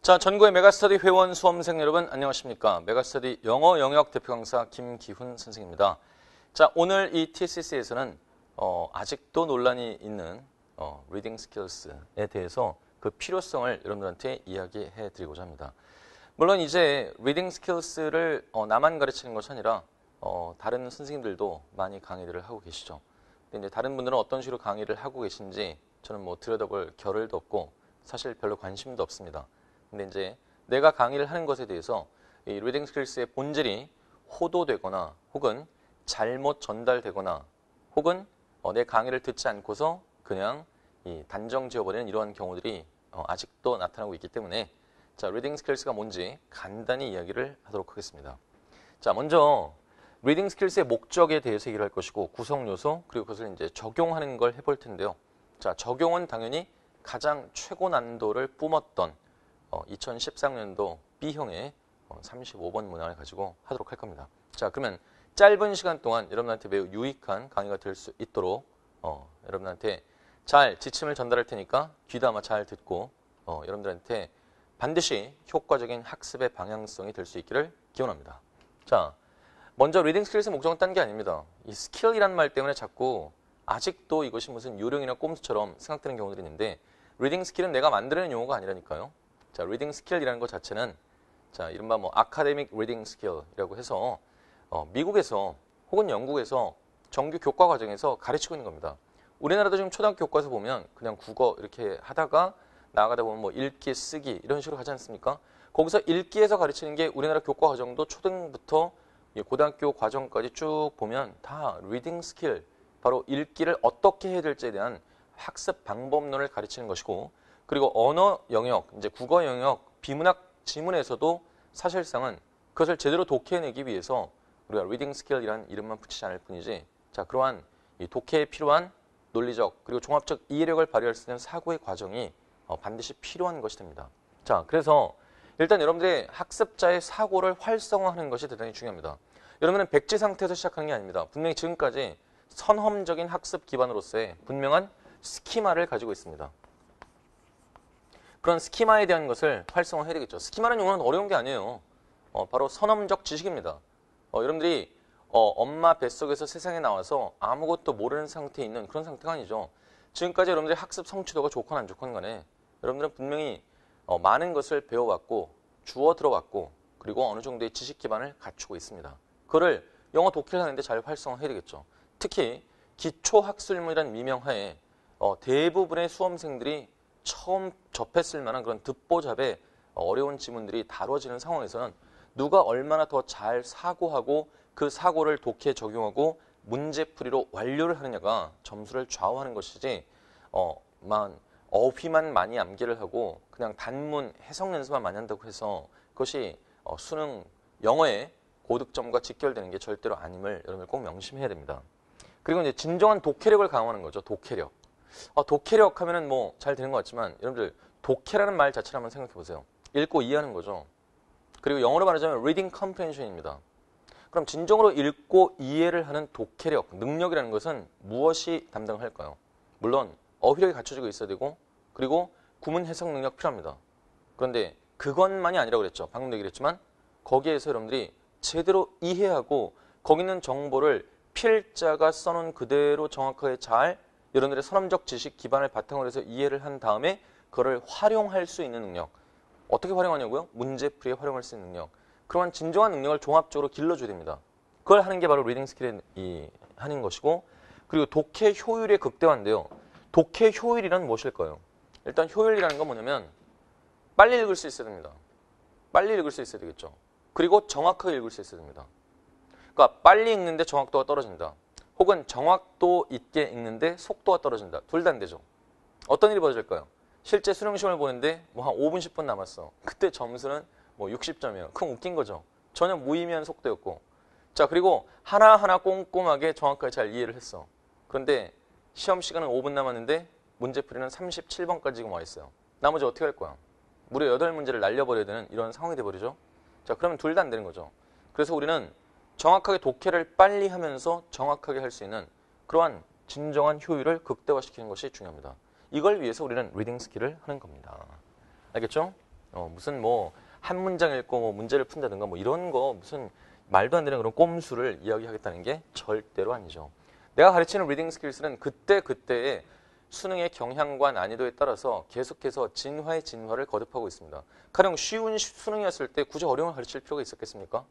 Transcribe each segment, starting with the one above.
자, 전국의 메가스터디 회원 수험생 여러분 안녕하십니까? 메가스터디 영어 영역 대표 강사 김기훈 선생입니다. 자, 오늘 이 TSS에서는 아직도 논란이 있는 리딩 스킬스에 대해서 그 필요성을 여러분들한테 이야기해 드리고자 합니다. 물론 이제 리딩 스킬스를 나만 가르치는 것이 아니라 다른 선생님들도 많이 강의들을 하고 계시죠. 근데 이제 다른 분들은 어떤 식으로 강의를 하고 계신지 저는 뭐 들여다볼 겨를도 없고 사실 별로 관심도 없습니다. 근데 이제 내가 강의를 하는 것에 대해서 이 리딩 스킬스의 본질이 호도되거나 혹은 잘못 전달되거나 혹은 내 강의를 듣지 않고서 그냥 단정 지어버리는 이러한 경우들이 아직도 나타나고 있기 때문에 자, 리딩 스킬스가 뭔지 간단히 이야기를 하도록 하겠습니다. 자, 먼저 리딩 스킬스의 목적에 대해서 얘기를 할 것이고 구성 요소 그리고 그것을 이제 적용하는 걸 해볼 텐데요. 자, 적용은 당연히 가장 최고 난도를 뿜었던 2013년도 B형의 35번 문항을 가지고 하도록 할 겁니다. 자, 그러면 짧은 시간 동안 여러분한테 매우 유익한 강의가 될 수 있도록 여러분한테 잘 지침을 전달할 테니까 귀담아 잘 듣고 여러분들한테 반드시 효과적인 학습의 방향성이 될 수 있기를 기원합니다. 자, 먼저 리딩 스킬스의 목적은 딴 게 아닙니다. 이 스킬이란 말 때문에 자꾸 아직도 이것이 무슨 요령이나 꼼수처럼 생각되는 경우들이 있는데 리딩 스킬은 내가 만들어낸 용어가 아니라니까요. 자, 리딩 스킬이라는 것 자체는 자, 이른바 뭐 아카데믹 리딩 스킬이라고 해서 미국에서 혹은 영국에서 정규 교과 과정에서 가르치고 있는 겁니다. 우리나라도 지금 초등학교 교과서 보면 그냥 국어 이렇게 하다가 나아가다 보면 뭐 읽기, 쓰기 이런 식으로 하지 않습니까? 거기서 읽기에서 가르치는 게 우리나라 교과 과정도 초등부터 고등학교 과정까지 쭉 보면 다 리딩 스킬, 바로 읽기를 어떻게 해야 될지에 대한 학습 방법론을 가르치는 것이고 그리고 언어 영역, 이제 국어 영역, 비문학 지문에서도 사실상은 그것을 제대로 독해내기 위해서 우리가 리딩 스킬이라는 이름만 붙이지 않을 뿐이지 자, 그러한 이 독해에 필요한 논리적 그리고 종합적 이해력을 발휘할 수 있는 사고의 과정이 반드시 필요한 것이 됩니다. 자, 그래서 일단 여러분들의 학습자의 사고를 활성화하는 것이 대단히 중요합니다. 여러분은 백지 상태에서 시작하는 게 아닙니다. 분명히 지금까지 선험적인 학습 기반으로서의 분명한 스키마를 가지고 있습니다. 그런 스키마에 대한 것을 활성화해야 되겠죠. 스키마라는 용어는 어려운 게 아니에요. 바로 선험적 지식입니다. 여러분들이 엄마 뱃속에서 세상에 나와서 아무것도 모르는 상태에 있는 그런 상태가 아니죠. 지금까지 여러분들의 학습 성취도가 좋건 안 좋건 간에 여러분들은 분명히 많은 것을 배워왔고 주워 들어왔고 그리고 어느 정도의 지식 기반을 갖추고 있습니다. 그거를 영어 독해를 하는데 잘 활성화해야 되겠죠. 특히 기초학술문이라는 미명하에 대부분의 수험생들이 처음 접했을 만한 그런 듣보잡의 어려운 지문들이 다뤄지는 상황에서는 누가 얼마나 더 잘 사고하고 그 사고를 독해에 적용하고 문제풀이로 완료를 하느냐가 점수를 좌우하는 것이지 어휘만 많이 암기를 하고 그냥 단문 해석 연습만 많이 한다고 해서 그것이 수능 영어의 고득점과 직결되는 게 절대로 아님을 여러분들 꼭 명심해야 됩니다. 그리고 이제 진정한 독해력을 강화하는 거죠. 독해력. 독해력 하면은 뭐 잘 되는 것 같지만 여러분들 독해라는 말 자체를 한번 생각해 보세요. 읽고 이해하는 거죠. 그리고 영어로 말하자면 reading comprehension입니다. 그럼 진정으로 읽고 이해를 하는 독해력, 능력이라는 것은 무엇이 담당할까요? 물론 어휘력이 갖춰지고 있어야 되고 그리고 구문 해석 능력 필요합니다. 그런데 그것만이 아니라고 그랬죠. 방금 얘기를 했지만 거기에서 여러분들이 제대로 이해하고 거기 있는 정보를 필자가 써놓은 그대로 정확하게 잘 여러분들의 선험적 지식 기반을 바탕으로 해서 이해를 한 다음에 그걸 활용할 수 있는 능력. 어떻게 활용하냐고요? 문제풀이에 활용할 수 있는 능력. 그러한 진정한 능력을 종합적으로 길러줘야 됩니다. 그걸 하는 게 바로 리딩 스킬이 하는 것이고 그리고 독해 효율의 극대화인데요. 독해 효율이란 무엇일까요? 일단 효율이라는 건 뭐냐면 빨리 읽을 수 있어야 됩니다. 빨리 읽을 수 있어야 되겠죠. 그리고 정확하게 읽을 수 있어야 됩니다. 그러니까 빨리 읽는데 정확도가 떨어진다. 혹은 정확도 있게 읽는데 속도가 떨어진다. 둘 다 안 되죠. 어떤 일이 벌어질까요? 실제 수능 시험을 보는데 뭐 한 5분, 10분 남았어. 그때 점수는 뭐 60점이에요. 그럼 웃긴 거죠. 전혀 무의미한 속도였고. 자, 그리고 하나하나 꼼꼼하게 정확하게 잘 이해를 했어. 그런데 시험 시간은 5분 남았는데 문제풀이는 37번까지 지금 와 있어요. 나머지 어떻게 할 거야? 무려 8문제를 날려버려야 되는 이런 상황이 돼버리죠. 자, 그러면 둘 다 안 되는 거죠. 그래서 우리는 정확하게 독해를 빨리 하면서 정확하게 할 수 있는 그러한 진정한 효율을 극대화시키는 것이 중요합니다. 이걸 위해서 우리는 리딩 스킬을 하는 겁니다. 알겠죠? 무슨 뭐 한 문장 읽고 뭐 문제를 푼다든가 뭐 이런 거 무슨 말도 안 되는 그런 꼼수를 이야기하겠다는 게 절대로 아니죠. 내가 가르치는 리딩 스킬스는 그때그때의 수능의 경향과 난이도에 따라서 계속해서 진화의 진화를 거듭하고 있습니다. 가령 쉬운 수능이었을 때 굳이 어려운 걸 가르칠 필요가 있었겠습니까?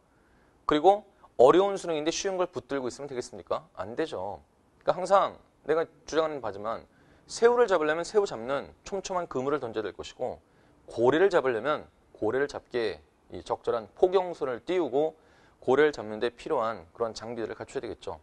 그리고 어려운 수능인데 쉬운 걸 붙들고 있으면 되겠습니까? 안 되죠. 그러니까 항상 내가 주장하는 바지만 새우를 잡으려면 새우 잡는 촘촘한 그물을 던져야 될 것이고 고래를 잡으려면 고래를 잡기에 이 적절한 포경선을 띄우고 고래를 잡는 데 필요한 그런 장비들을 갖춰야 되겠죠.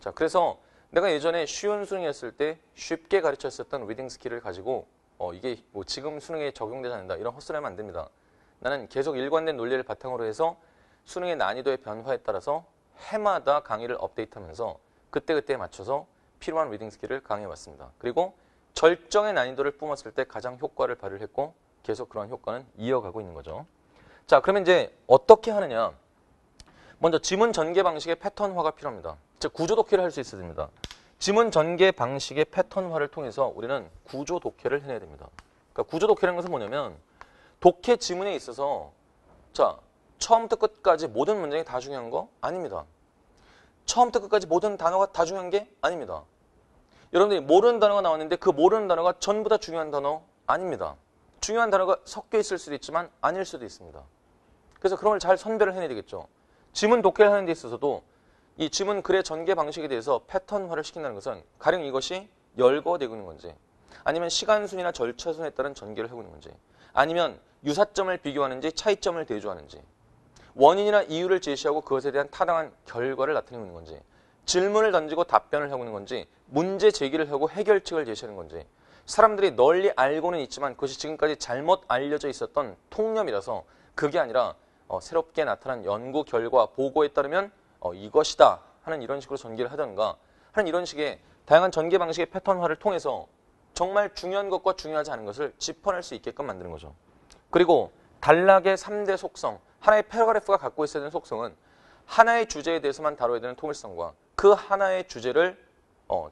자, 그래서 내가 예전에 쉬운 수능이었을 때 쉽게 가르쳤었던 리딩 스킬을 가지고 이게 뭐 지금 수능에 적용되지 않는다 이런 헛소리하면 안 됩니다. 나는 계속 일관된 논리를 바탕으로 해서 수능의 난이도의 변화에 따라서 해마다 강의를 업데이트하면서 그때그때에 맞춰서 필요한 리딩 스킬을 강의해왔습니다. 그리고 절정의 난이도를 뿜었을 때 가장 효과를 발휘했고 계속 그런 효과는 이어가고 있는 거죠. 자, 그러면 이제 어떻게 하느냐. 먼저 지문 전개 방식의 패턴화가 필요합니다. 즉 구조 독해를 할 수 있어야 됩니다. 지문 전개 방식의 패턴화를 통해서 우리는 구조 독해를 해내야 됩니다. 그러니까 구조 독해라는 것은 뭐냐면 독해 지문에 있어서 자 처음부터 끝까지 모든 문장이 다 중요한 거 아닙니다. 처음부터 끝까지 모든 단어가 다 중요한 게 아닙니다. 여러분들이 모르는 단어가 나왔는데 그 모르는 단어가 전부 다 중요한 단어 아닙니다. 중요한 단어가 섞여 있을 수도 있지만 아닐 수도 있습니다. 그래서 그런 걸 잘 선별을 해내야 되겠죠. 지문 독해를 하는 데 있어서도 이 지문 글의 전개 방식에 대해서 패턴화를 시킨다는 것은 가령 이것이 열거되고 있는 건지 아니면 시간순이나 절차순에 따른 전개를 하고 있는 건지 아니면 유사점을 비교하는지 차이점을 대조하는지 원인이나 이유를 제시하고 그것에 대한 타당한 결과를 나타내고 있는 건지 질문을 던지고 답변을 하고 있는 건지 문제 제기를 하고 해결책을 제시하는 건지 사람들이 널리 알고는 있지만 그것이 지금까지 잘못 알려져 있었던 통념이라서 그게 아니라 새롭게 나타난 연구 결과 보고에 따르면 이것이다 하는 이런 식으로 전개를 하던가 하는 이런 식의 다양한 전개 방식의 패턴화를 통해서 정말 중요한 것과 중요하지 않은 것을 짚어낼 수 있게끔 만드는 거죠. 그리고 단락의 3대 속성, 하나의 패러그래프가 갖고 있어야 되는 속성은 하나의 주제에 대해서만 다뤄야 되는 통일성과 그 하나의 주제를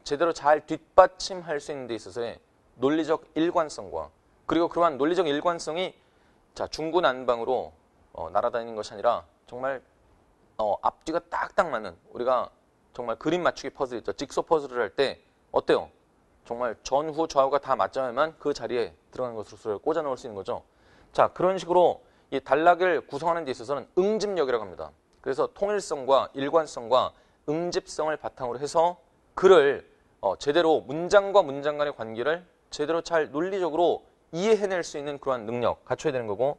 제대로 잘 뒷받침할 수 있는 데 있어서의 논리적 일관성과 그리고 그러한 논리적 일관성이 자 중구난방으로 날아다니는 것이 아니라 정말 앞뒤가 딱딱 맞는 우리가 정말 그림 맞추기 퍼즐 있죠. 직소 퍼즐을 할 때 어때요? 정말 전후 좌우가 다 맞자야만 그 자리에 들어가는 것으로 꽂아 넣을 수 있는 거죠. 자 그런 식으로 이 단락을 구성하는 데 있어서는 응집력이라고 합니다. 그래서 통일성과 일관성과 응집성을 바탕으로 해서 글을 제대로 문장과 문장 간의 관계를 제대로 잘 논리적으로 이해해낼 수 있는 그러한 능력 갖춰야 되는 거고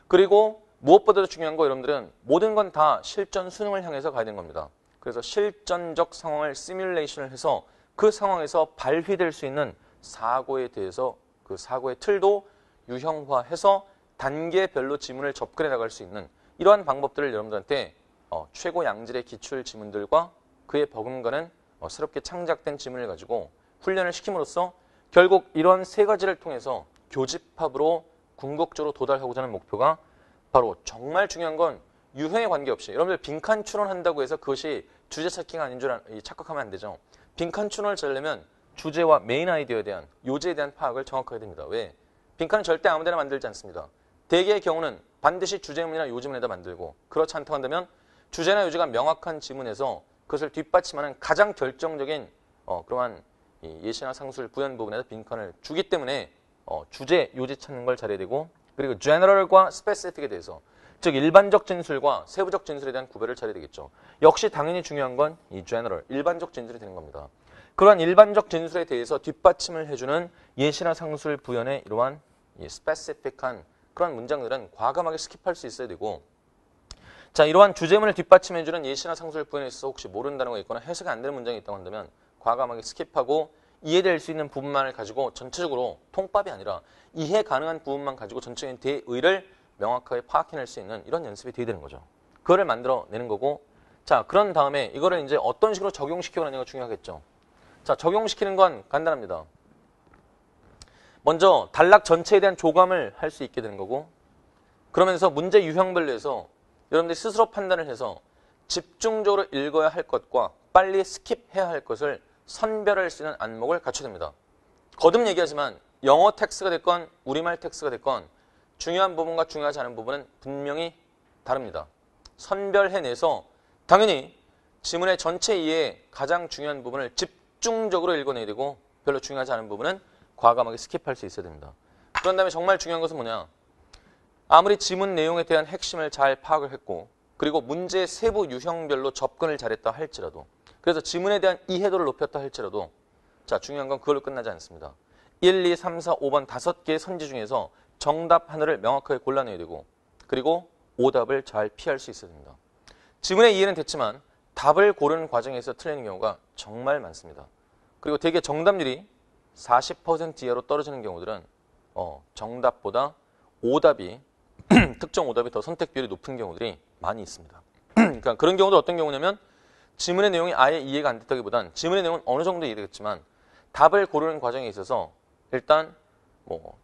그리고 무엇보다도 중요한 거 여러분들은 모든 건 다 실전 수능을 향해서 가야 되는 겁니다. 그래서 실전적 상황을 시뮬레이션을 해서 그 상황에서 발휘될 수 있는 사고에 대해서 그 사고의 틀도 유형화해서 단계별로 지문을 접근해 나갈 수 있는 이러한 방법들을 여러분들한테 최고 양질의 기출 지문들과 그에 버금가는 새롭게 창작된 지문을 가지고 훈련을 시킴으로써 결국 이런 세 가지를 통해서 교집합으로 궁극적으로 도달하고자 하는 목표가 바로 정말 중요한 건 유형에 관계없이 여러분들 빈칸 추론한다고 해서 그것이 주제 찾기가 아닌 줄 착각하면 안 되죠. 빈칸 추론을 잘려면 주제와 메인 아이디어에 대한 요지에 대한 파악을 정확하게 됩니다. 왜? 빈칸은 절대 아무데나 만들지 않습니다. 대개의 경우는 반드시 주제문이나 요지문에다 만들고 그렇지 않다고 한다면 주제나 요지가 명확한 지문에서 그것을 뒷받침하는 가장 결정적인 그러한 예시나 상술 부연 부분에서 빈칸을 주기 때문에 주제, 요지 찾는 걸 잘해야 되고 그리고 general과 specific에 대해서 즉 일반적 진술과 세부적 진술에 대한 구별을 잘해야 되겠죠. 역시 당연히 중요한 건 이 general, 일반적 진술이 되는 겁니다. 그러한 일반적 진술에 대해서 뒷받침을 해주는 예시나 상술 부연의 이러한 specific한 그런 문장들은 과감하게 스킵할 수 있어야 되고 자 이러한 주제문을 뒷받침해주는 예시나 상술 부연에 있어서 혹시 모르는 단어가 있거나 해석이 안 되는 문장이 있다고 한다면 과감하게 스킵하고 이해될 수 있는 부분만을 가지고 전체적으로 통밥이 아니라 이해 가능한 부분만 가지고 전체적인 대의를 명확하게 파악해낼 수 있는 이런 연습이 돼야 되는 거죠. 그거를 만들어내는 거고 자 그런 다음에 이거를 이제 어떤 식으로 적용시키느냐가 중요하겠죠. 자 적용시키는 건 간단합니다. 먼저 단락 전체에 대한 조감을 할 수 있게 되는 거고 그러면서 문제 유형별로 해서 여러분들이 스스로 판단을 해서 집중적으로 읽어야 할 것과 빨리 스킵해야 할 것을 선별할 수 있는 안목을 갖춰야 됩니다. 거듭 얘기하지만 영어 텍스트가 됐건 우리말 텍스트가 됐건 중요한 부분과 중요하지 않은 부분은 분명히 다릅니다. 선별해내서 당연히 지문의 전체 이해에 가장 중요한 부분을 집중적으로 읽어내야 되고 별로 중요하지 않은 부분은 과감하게 스킵할 수 있어야 됩니다. 그런 다음에 정말 중요한 것은 뭐냐? 아무리 지문 내용에 대한 핵심을 잘 파악을 했고 그리고 문제의 세부 유형별로 접근을 잘했다 할지라도 그래서 지문에 대한 이해도를 높였다 할지라도 자 중요한 건 그걸로 끝나지 않습니다. 1, 2, 3, 4, 5번 5개의 선지 중에서 정답 하나를 명확하게 골라내야 되고 그리고 오답을 잘 피할 수 있어야 됩니다. 지문의 이해는 됐지만 답을 고르는 과정에서 틀리는 경우가 정말 많습니다. 그리고 대개 정답률이 40% 이하로 떨어지는 경우들은 정답보다 오답이 특정 오답이 더 선택 비율이 높은 경우들이 많이 있습니다. 그러니까 그런 경우도 어떤 경우냐면 지문의 내용이 아예 이해가 안 됐다기보단 지문의 내용은 어느 정도 이해되겠지만 답을 고르는 과정에 있어서 일단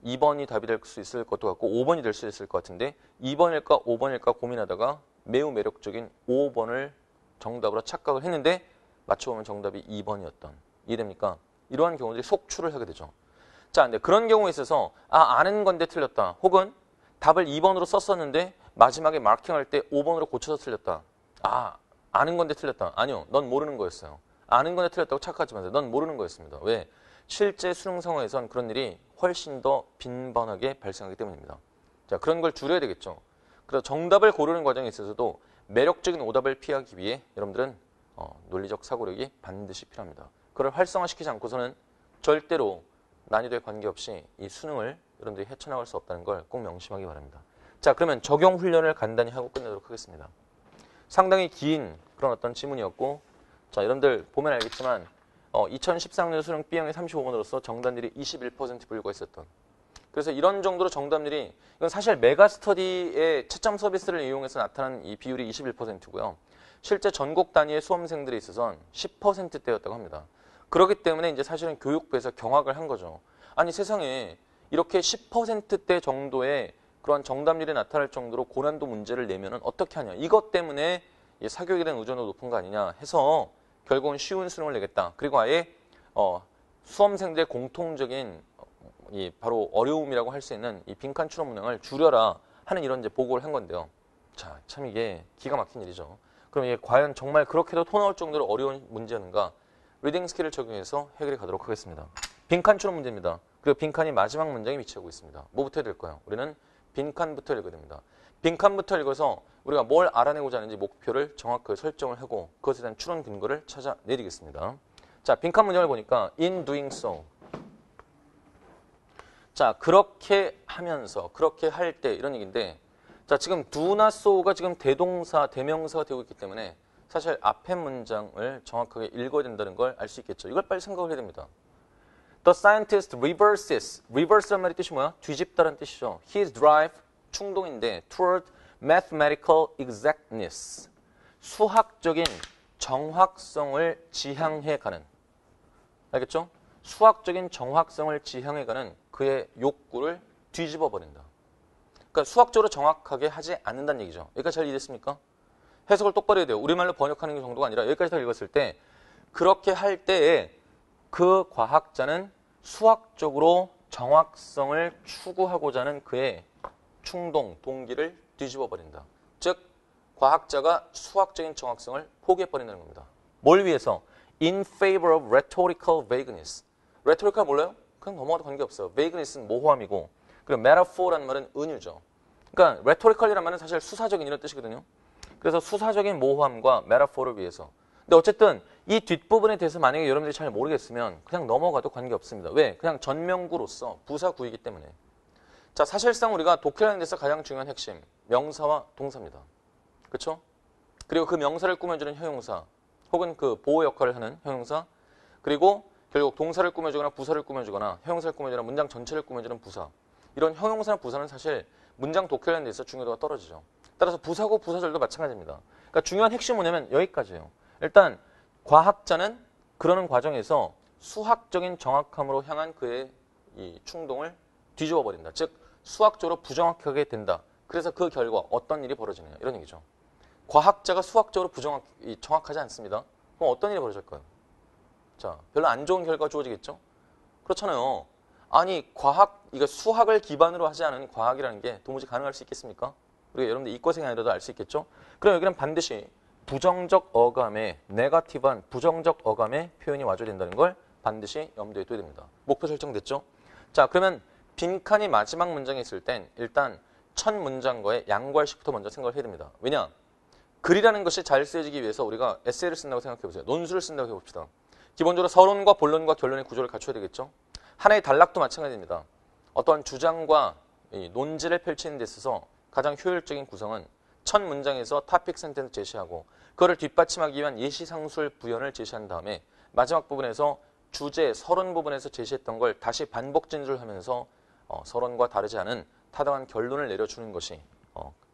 2번이 답이 될 수 있을 것도 같고 5번이 될 수 있을 것 같은데 2번일까 5번일까 고민하다가 매우 매력적인 5번을 정답으로 착각을 했는데 맞춰보면 정답이 2번이었던 이해됩니까? 이러한 경우들이 속출을 하게 되죠. 자, 근데 그런 경우에 있어서 아는 건데 틀렸다. 혹은 답을 2번으로 썼었는데 마지막에 마킹할 때 5번으로 고쳐서 틀렸다. 아는 건데 틀렸다. 아니요, 넌 모르는 거였어요. 아는 건데 틀렸다고 착각하지 마세요. 넌 모르는 거였습니다. 왜? 실제 수능 상황에선 그런 일이 훨씬 더 빈번하게 발생하기 때문입니다. 자, 그런 걸 줄여야 되겠죠. 그래서 정답을 고르는 과정에 있어서도 매력적인 오답을 피하기 위해 여러분들은 논리적 사고력이 반드시 필요합니다. 그걸 활성화시키지 않고서는 절대로 난이도에 관계없이 이 수능을 여러분들이 헤쳐나갈 수 없다는 걸 꼭 명심하기 바랍니다. 자, 그러면 적용 훈련을 간단히 하고 끝내도록 하겠습니다. 상당히 긴 그런 어떤 지문이었고 자, 여러분들 보면 알겠지만 2013년 수능 B형의 35번으로서 정답률이 21% 불과했었던 그래서 이런 정도로 정답률이 이건 사실 메가스터디의 채점 서비스를 이용해서 나타난 이 비율이 21%고요. 실제 전국 단위의 수험생들에 있어서는 10%대였다고 합니다. 그렇기 때문에 이제 사실은 교육부에서 경악을 한 거죠. 아니 세상에 이렇게 10%대 정도의 그런 정답률이 나타날 정도로 고난도 문제를 내면은 어떻게 하냐. 이것 때문에 사교육에 대한 의존도 높은 거 아니냐 해서 결국은 쉬운 수능을 내겠다. 그리고 아예 수험생들의 공통적인 바로 어려움이라고 할 수 있는 이 빈칸 추론 문항을 줄여라 하는 이런 이제 보고를 한 건데요. 자, 참 이게 기가 막힌 일이죠. 그럼 이게 과연 정말 그렇게도 토 나올 정도로 어려운 문제였는가? 리딩 스킬을 적용해서 해결해 가도록 하겠습니다. 빈칸 추론 문제입니다. 그리고 빈칸이 마지막 문장에 위치하고 있습니다. 뭐부터 해야 될까요? 우리는 빈칸부터 읽어야 됩니다. 빈칸부터 읽어서 우리가 뭘 알아내고자 하는지 목표를 정확하게 설정을 하고 그것에 대한 추론 근거를 찾아내리겠습니다. 자, 빈칸 문장을 보니까 in doing so. 자, 그렇게 하면서, 그렇게 할 때 이런 얘기인데 자, 지금 do나 so가 지금 대동사, 대명사가 되고 있기 때문에 사실 앞에 문장을 정확하게 읽어야 된다는 걸 알 수 있겠죠. 이걸 빨리 생각을 해야 됩니다. The scientist reverses. reverse란 말의 뜻이 뭐야? 뒤집다라는 뜻이죠. His drive, 충동인데 toward mathematical exactness. 수학적인 정확성을 지향해 가는. 알겠죠? 수학적인 정확성을 지향해 가는 그의 욕구를 뒤집어 버린다. 그러니까 수학적으로 정확하게 하지 않는다는 얘기죠. 여기까지 잘 이해됐습니까? 해석을 똑바로 해야 돼요. 우리말로 번역하는 정도가 아니라 여기까지 다 읽었을 때 그렇게 할 때에 그 과학자는 수학적으로 정확성을 추구하고자 하는 그의 충동, 동기를 뒤집어 버린다. 즉 과학자가 수학적인 정확성을 포기해 버린다는 겁니다. 뭘 위해서? In favor of rhetorical vagueness. rhetorical 몰라요? 그냥 넘어가도 관계없어요. vagueness는 모호함이고 그리고 metaphor라는 말은 은유죠. 그러니까 rhetorical이라는 말은 사실 수사적인 이런 뜻이거든요. 그래서 수사적인 모호함과 metaphor을 위해서. 근데 어쨌든 이 뒷부분에 대해서 만약에 여러분들이 잘 모르겠으면 그냥 넘어가도 관계없습니다. 왜? 그냥 전명구로서 부사구이기 때문에. 자, 사실상 우리가 독해라는 데서 가장 중요한 핵심, 명사와 동사입니다. 그렇죠? 그리고 그 명사를 꾸며주는 형용사, 혹은 그 보호 역할을 하는 형용사, 그리고 결국 동사를 꾸며주거나 부사를 꾸며주거나 형용사를 꾸며주거나 문장 전체를 꾸며주는 부사. 이런 형용사나 부사는 사실 문장 독해라는 데서 중요도가 떨어지죠. 따라서 부사고 부사절도 마찬가지입니다. 그러니까 중요한 핵심은 뭐냐면 여기까지예요. 일단 과학자는 그러는 과정에서 수학적인 정확함으로 향한 그의 이 충동을 뒤집어 버린다. 즉 수학적으로 부정확하게 된다. 그래서 그 결과 어떤 일이 벌어지느냐 이런 얘기죠. 과학자가 수학적으로 정확하지 않습니다. 그럼 어떤 일이 벌어질까요? 자, 별로 안 좋은 결과가 주어지겠죠? 그렇잖아요. 아니 이거 수학을 기반으로 하지 않은 과학이라는 게 도무지 가능할 수 있겠습니까? 우리가 여러분들 이과생이 아니라도 알 수 있겠죠? 그럼 여기는 반드시 부정적 어감에 네거티브한 부정적 어감의 표현이 와줘야 된다는 걸 반드시 염두에 둬야 됩니다. 목표 설정됐죠? 자, 그러면 빈칸이 마지막 문장에 있을 땐 일단 첫 문장과의 양괄식부터 먼저 생각을 해야 됩니다. 왜냐? 글이라는 것이 잘 쓰여지기 위해서 우리가 에세이를 쓴다고 생각해 보세요. 논술을 쓴다고 해봅시다. 기본적으로 서론과 본론과 결론의 구조를 갖춰야 되겠죠? 하나의 단락도 마찬가지입니다. 어떠한 주장과 이 논지를 펼치는 데 있어서 가장 효율적인 구성은 첫 문장에서 토픽 센텐스 제시하고 그거를 뒷받침하기 위한 예시상술 부연을 제시한 다음에 마지막 부분에서 주제, 서론 부분에서 제시했던 걸 다시 반복 진술하면서 서론과 다르지 않은 타당한 결론을 내려주는 것이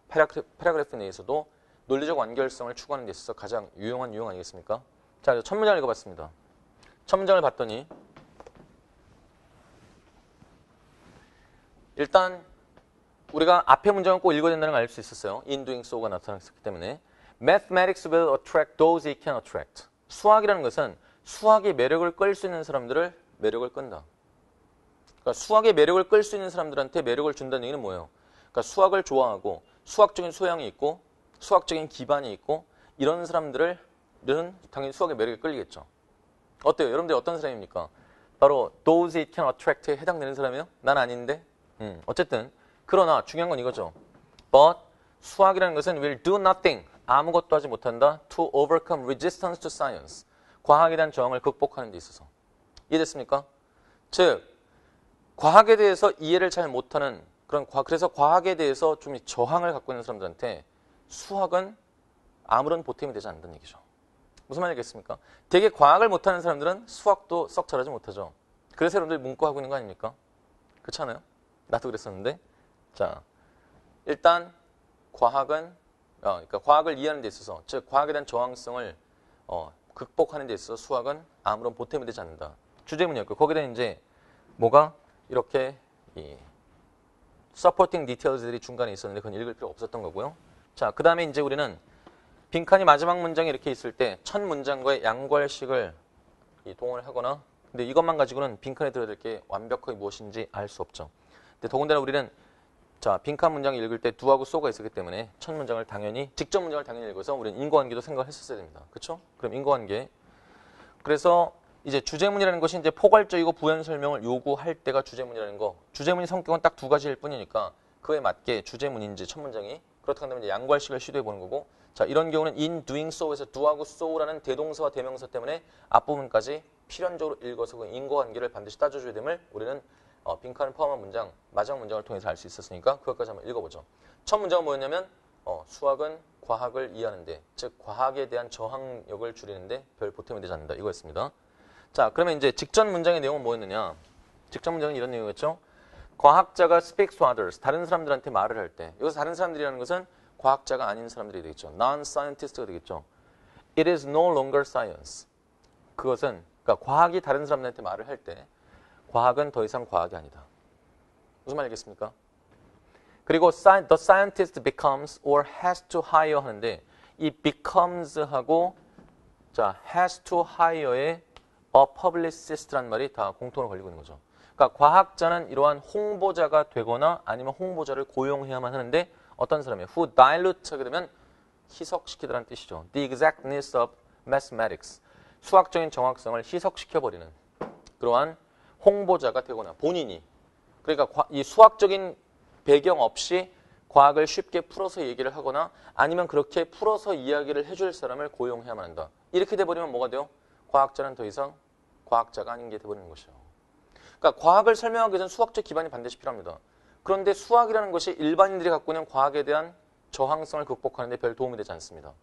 패러그래프 내에서도 논리적 완결성을 추구하는 데 있어서 가장 유용한 유형 아니겠습니까? 자, 첫 문장을 읽어봤습니다. 첫 문장을 봤더니 일단 우리가 앞에 문장을 꼭 읽어야 된다는 걸 알 수 있었어요. In doing so가 나타났기 때문에. Mathematics will attract those it can attract. 수학이라는 것은 수학의 매력을 끌 수 있는 사람들을 매력을 끈다. 그러니까 수학의 매력을 끌 수 있는 사람들한테 매력을 준다는 얘기는 뭐예요? 그러니까 수학을 좋아하고 수학적인 소양이 있고 수학적인 기반이 있고 이런 사람들은 당연히 수학의 매력에 끌리겠죠. 어때요? 여러분들 어떤 사람입니까? 바로 those it can attract에 해당되는 사람이에요? 난 아닌데? 어쨌든 그러나 중요한 건 이거죠. But 수학이라는 것은 will do nothing. 아무것도 하지 못한다. To overcome resistance to science. 과학에 대한 저항을 극복하는 데 있어서. 이해됐습니까? 즉 과학에 대해서 이해를 잘 못하는 그래서 과학에 대해서 좀 저항을 갖고 있는 사람들한테 수학은 아무런 보탬이 되지 않는다는 얘기죠. 무슨 말이겠습니까? 되게 과학을 못하는 사람들은 수학도 썩 잘하지 못하죠. 그래서 여러분들 문과하고 있는 거 아닙니까? 그렇지 않아요? 나도 그랬었는데. 자, 일단 과학은 그러니까 과학을 이해하는 데 있어서 즉 과학에 대한 저항성을 극복하는 데 있어서 수학은 아무런 보탬이 되지 않는다. 주제문이었고 거기다 이제 뭐가 이렇게 이 supporting details들이 중간에 있었는데 그건 읽을 필요 없었던 거고요. 자, 그 다음에 이제 우리는 빈칸이 마지막 문장에 이렇게 있을 때 첫 문장과의 양괄식을 동원을 하거나 근데 이것만 가지고는 빈칸에 들어야 될 게 완벽하게 무엇인지 알 수 없죠. 근데 더군다나 우리는 자, 빈칸 문장을 읽을 때 do하고 so가 있었기 때문에 첫 문장을 직접 문장을 당연히 읽어서 우리는 인과관계도 생각을 했었어야 됩니다. 그렇죠? 그럼 인과관계. 그래서 이제 주제문이라는 것이 이제 포괄적이고 부연 설명을 요구할 때가 주제문이라는 거. 주제문이 성격은 딱 두 가지일 뿐이니까 그에 맞게 주제문인지 첫 문장이 그렇다고 한다면 이제 양괄식을 시도해 보는 거고. 자, 이런 경우는 in doing so에서 do하고 so라는 대동사와 대명사 때문에 앞부분까지 필연적으로 읽어서 그 인과관계를 반드시 따져줘야 됨을 우리는 빈칸을 포함한 문장, 마지막 문장을 통해서 알 수 있었으니까 그것까지 한번 읽어보죠. 첫 문장은 뭐였냐면 수학은 과학을 이해하는데 즉 과학에 대한 저항력을 줄이는데 별 보탬이 되지 않는다. 이거였습니다. 자, 그러면 이제 직전 문장의 내용은 뭐였느냐? 직전 문장은 이런 내용이었죠. 과학자가 speaks to others, 다른 사람들한테 말을 할 때 여기서 다른 사람들이라는 것은 과학자가 아닌 사람들이 되겠죠. non-scientist가 되겠죠. It is no longer science. 그것은 그러니까 과학이 다른 사람들한테 말을 할 때 과학은 더 이상 과학이 아니다. 무슨 말이겠습니까? 그리고 the scientist becomes or has to hire 하는데 이 becomes하고 자 has to hire의 a publicist란 말이 다 공통으로 걸리고 있는 거죠. 그러니까 과학자는 이러한 홍보자가 되거나 아니면 홍보자를 고용해야만 하는데 어떤 사람이에요? who dilute 하게 되면 희석시키다라는 뜻이죠. the exactness of mathematics. 수학적인 정확성을 희석시켜버리는 그러한 홍보자가 되거나 본인이 그러니까 이 수학적인 배경 없이 과학을 쉽게 풀어서 얘기를 하거나 아니면 그렇게 풀어서 이야기를 해줄 사람을 고용해야만 한다. 이렇게 돼버리면 뭐가 돼요? 과학자는 더 이상 과학자가 아닌 게 돼버리는 것이죠. 그러니까 과학을 설명하기 위해서는 수학적 기반이 반드시 필요합니다. 그런데 수학이라는 것이 일반인들이 갖고 있는 과학에 대한 저항성을 극복하는 데 별 도움이 되지 않습니다.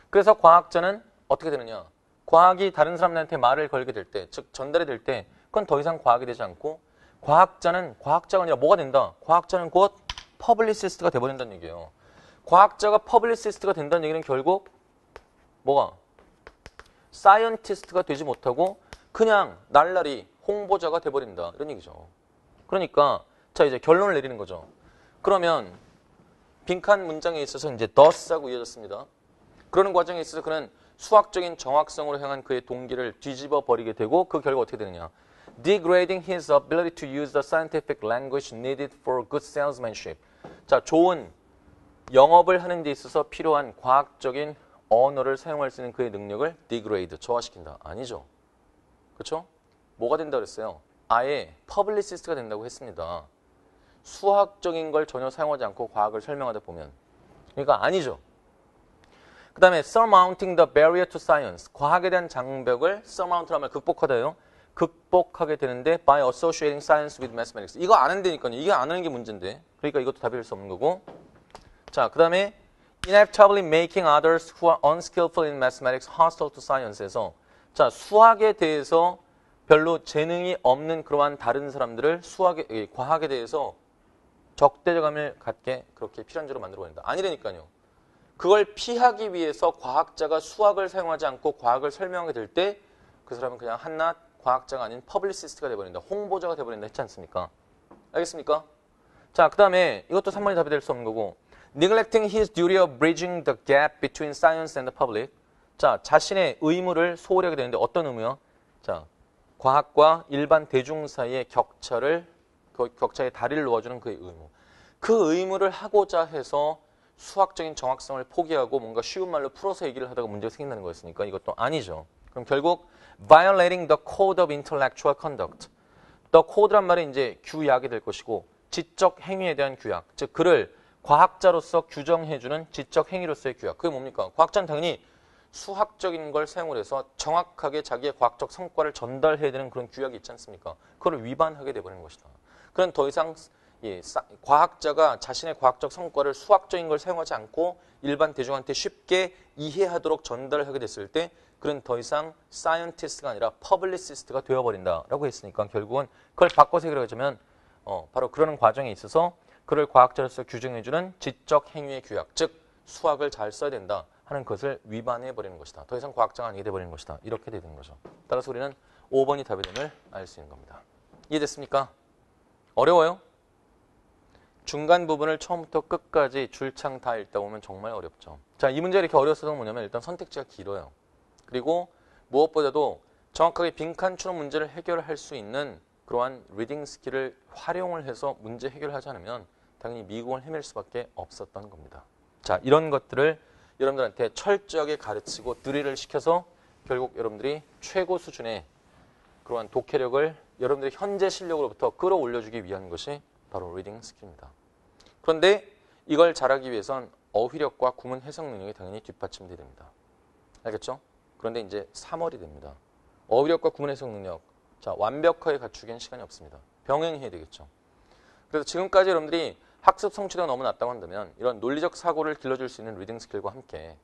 그래서 과학자는 어떻게 되느냐? 과학이 다른 사람들한테 말을 걸게 될 때, 즉 전달이 될 때 그건 더 이상 과학이 되지 않고 과학자는 과학자가 아니라 뭐가 된다? 과학자는 곧 퍼블리시스트가 돼버린다는 얘기예요. 과학자가 퍼블리시스트가 된다는 얘기는 결국 뭐가? 사이언티스트가 되지 못하고 그냥 날라리 홍보자가 돼버린다. 이런 얘기죠. 그러니까 자 이제 결론을 내리는 거죠. 그러면 빈칸 문장에 있어서 이제 thus하고 이어졌습니다. 그러는 과정에 있어서 그는 수학적인 정확성으로 향한 그의 동기를 뒤집어 버리게 되고 그 결과 어떻게 되느냐. degrading his ability to use the scientific language needed for good salesmanship. 자, 좋은 영업을 하는 데 있어서 필요한 과학적인 언어를 사용할 수 있는 그의 능력을 degrade, 저하시킨다. 아니죠. 그렇죠? 뭐가 된다 그랬어요? 아예 퍼블리시스트가 된다고 했습니다. 수학적인 걸 전혀 사용하지 않고 과학을 설명하다 보면. 그러니까 아니죠. 그 다음에 surmounting the barrier to science. 과학에 대한 장벽을 surmount 하면 극복하다요. 극복하게 되는데 by associating science with mathematics. 이거 안 한다니까요. 이게 안 하는 게 문제인데. 그러니까 이것도 답이 될 수 없는 거고. 자, 그 다음에 inevitably making others who are unskillful in mathematics hostile to science에서 자, 수학에 대해서 별로 재능이 없는 그러한 다른 사람들을 과학에 대해서 적대감을 갖게 그렇게 필연적으로 만들어버린다. 아니라니까요. 그걸 피하기 위해서 과학자가 수학을 사용하지 않고 과학을 설명하게 될 때 그 사람은 그냥 한낱 과학자가 아닌 퍼블리시스트가 돼버린다. 홍보자가 돼버린다 했지 않습니까? 알겠습니까? 자, 그 다음에 이것도 3번이 답이 될 수 없는 거고 neglecting his duty of bridging the gap between science and the public. 자, 자신의 의무를 소홀히 하게 되는데 어떤 의무요? 자, 과학과 일반 대중 사이의 격차의 다리를 놓아주는 그의 의무. 그 의무를 하고자 해서 수학적인 정확성을 포기하고 뭔가 쉬운 말로 풀어서 얘기를 하다가 문제가 생긴다는 거였으니까 이것도 아니죠. 그럼 결국 violating the code of intellectual conduct. the code란 말이 이제 규약이 될 것이고 지적 행위에 대한 규약. 즉 그를 과학자로서 규정해주는 지적 행위로서의 규약. 그게 뭡니까? 과학자는 당연히 수학적인 걸 사용을 해서 정확하게 자기의 과학적 성과를 전달해야 되는 그런 규약이 있지 않습니까? 그걸 위반하게 돼버리는 것이다. 그런 더 이상 과학자가 자신의 과학적 성과를 수학적인 걸 사용하지 않고 일반 대중한테 쉽게 이해하도록 전달을 하게 됐을 때 그런 더 이상 사이언티스트가 아니라 퍼블리시스트가 되어버린다라고 했으니까 결국은 그걸 바꿔서 해결하자면 바로 그러는 과정에 있어서 그를 과학자로서 규정해주는 지적 행위의 규약, 즉 수학을 잘 써야 된다 하는 것을 위반해버리는 것이다. 더 이상 과학자가 아니게 돼버리는 것이다. 이렇게 되는 거죠. 따라서 우리는 5번이 답이 됨을 알 수 있는 겁니다. 이해됐습니까? 어려워요? 중간 부분을 처음부터 끝까지 줄창 다 읽다 보면 정말 어렵죠. 자, 이 문제가 이렇게 어려웠던 건 뭐냐면 일단 선택지가 길어요. 그리고 무엇보다도 정확하게 빈칸 추론 문제를 해결할 수 있는 그러한 리딩 스킬을 활용을 해서 문제 해결하지 않으면 당연히 미국을 헤맬 수밖에 없었던 겁니다. 자, 이런 것들을 여러분들한테 철저하게 가르치고 드릴을 시켜서 결국 여러분들이 최고 수준의 그러한 독해력을 여러분들의 현재 실력으로부터 끌어올려주기 위한 것이 바로 리딩 스킬입니다. 그런데 이걸 잘하기 위해선 어휘력과 구문 해석 능력이 당연히 뒷받침돼야 됩니다. 알겠죠? 그런데 이제 3월이 됩니다. 어휘력과 구문 해석 능력. 자, 완벽하게 갖추기엔 시간이 없습니다. 병행해야 되겠죠. 그래서 지금까지 여러분들이 학습 성취도가 너무 낮다고 한다면 이런 논리적 사고를 길러줄 수 있는 리딩 스킬과 함께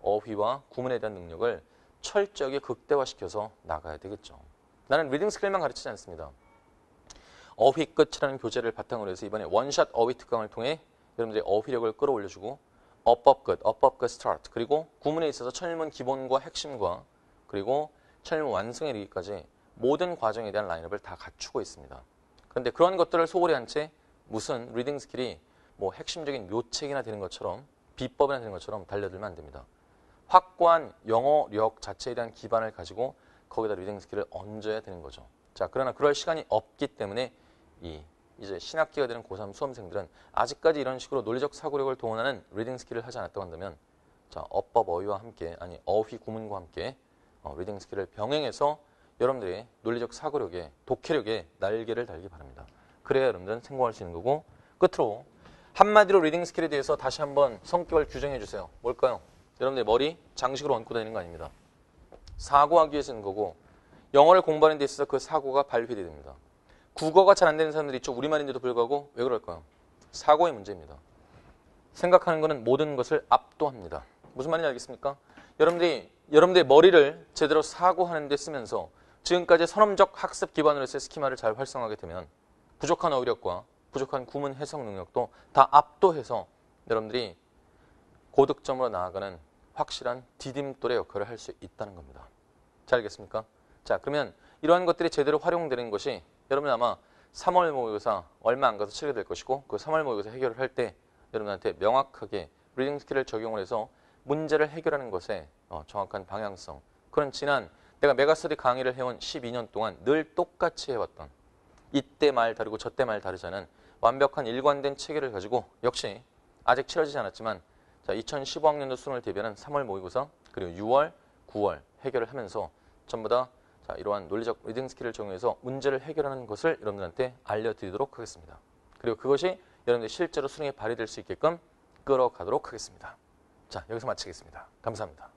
어휘와 구문에 대한 능력을 철저하게 극대화시켜서 나가야 되겠죠. 나는 리딩 스킬만 가르치지 않습니다. 어휘 끝이라는 교재를 바탕으로 해서 이번에 원샷 어휘 특강을 통해 여러분들의 어휘력을 끌어올려주고 어법 끝 스타트 그리고 구문에 있어서 철문 기본과 핵심과 그리고 철문 완성에 이르기까지 모든 과정에 대한 라인업을 다 갖추고 있습니다. 그런데 그런 것들을 소홀히 한 채 무슨 리딩 스킬이 뭐 핵심적인 묘책이나 되는 것처럼 비법이나 되는 것처럼 달려들면 안 됩니다. 확고한 영어력 자체에 대한 기반을 가지고 거기다 리딩 스킬을 얹어야 되는 거죠. 자, 그러나 그럴 시간이 없기 때문에 이제 신학기가 되는 고3 수험생들은 아직까지 이런 식으로 논리적 사고력을 동원하는 리딩 스킬을 하지 않았다고 한다면 자, 어법 어휘와 함께 아니 어휘 구문과 함께 리딩 스킬을 병행해서 여러분들의 논리적 사고력에 독해력에 날개를 달기 바랍니다. 그래야 여러분들은 성공할 수 있는 거고 끝으로 한마디로 리딩 스킬에 대해서 다시 한번 성격을 규정해 주세요. 뭘까요? 여러분들 머리 장식으로 얹고 다니는 거 아닙니다. 사고하기 위해서 쓰는 거고 영어를 공부하는 데 있어서 그 사고가 발휘돼야 됩니다. 국어가 잘 안 되는 사람들이 있죠. 우리말인데도 불구하고 왜 그럴까요? 사고의 문제입니다. 생각하는 것은 모든 것을 압도합니다. 무슨 말인지 알겠습니까? 여러분들의 머리를 제대로 사고하는 데 쓰면서 지금까지 선험적 학습 기반으로 해서 스키마를 잘 활성화하게 되면 부족한 어휘력과 부족한 구문 해석 능력도 다 압도해서 여러분들이 고득점으로 나아가는 확실한 디딤돌의 역할을 할 수 있다는 겁니다. 잘 알겠습니까? 자, 그러면 이러한 것들이 제대로 활용되는 것이 여러분 아마 3월 모의고사 얼마 안 가서 치르게 될 것이고 그 3월 모의고사 해결을 할 때 여러분한테 명확하게 리딩 스킬을 적용을 해서 문제를 해결하는 것에 정확한 방향성 그런 진한 내가 메가스터디 강의를 해온 12년 동안 늘 똑같이 해왔던 이때 말 다르고 저때 말 다르지 않은 완벽한 일관된 체계를 가지고 역시 아직 치러지지 않았지만 자, 2015학년도 수능을 대비하는 3월 모의고사 그리고 6월, 9월 해결을 하면서 전부 다 자, 이러한 논리적 리딩 스킬을 적용해서 문제를 해결하는 것을 여러분들한테 알려드리도록 하겠습니다. 그리고 그것이 여러분들 실제로 수능에 발휘될 수 있게끔 끌어가도록 하겠습니다. 자, 여기서 마치겠습니다. 감사합니다.